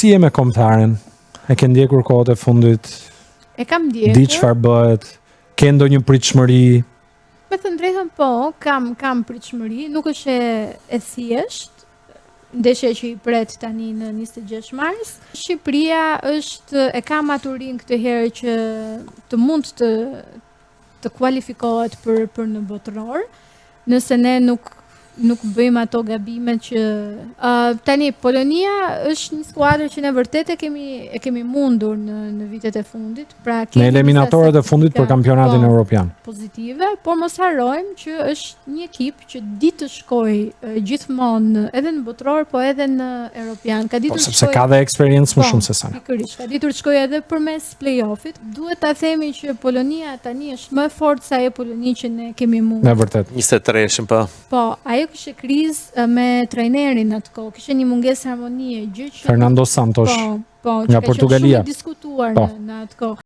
Si e me kombëtaren? E ke ndjekur kohët e fundit? E kam ndjekur. Di çfarë bëhet? Ke ndonjë pritshmëri? Me të drejtën po, kam pritshmëri, nuk është e thjesht. Ndeshja që i pret tani në 26 mars. Shqipëria e ka maturin këtë herë që të mund të kualifikohet për në botëror, nëse ne nuk bëjmë ato gabime që tani Polonia është një skuadër që ne vërtet e kemi mundur në vitet e fundit, pra në eliminatorët e fundit për kampionatin evropian. Pozitive, por mos harrojmë që është një ekip që ditë të shkojë gjithmonë edhe në botëror, po edhe në evropian. Sepse ka dhe eksperiencë më shumë se sa. Pikërisht, ka ditur të shkojë edhe përmes play-offit. Duhet ta themi që Polonia tani është më fort se ajo Poloni që ne kemi mundur. Me vërtet. 23-shën po. Po, ajo kishte krizë me trajnerin atë kohë, kishte një mungesë harmonie, gjë që Fernando Santos nga Portugalia. Shumë diskutuar në atë kohë.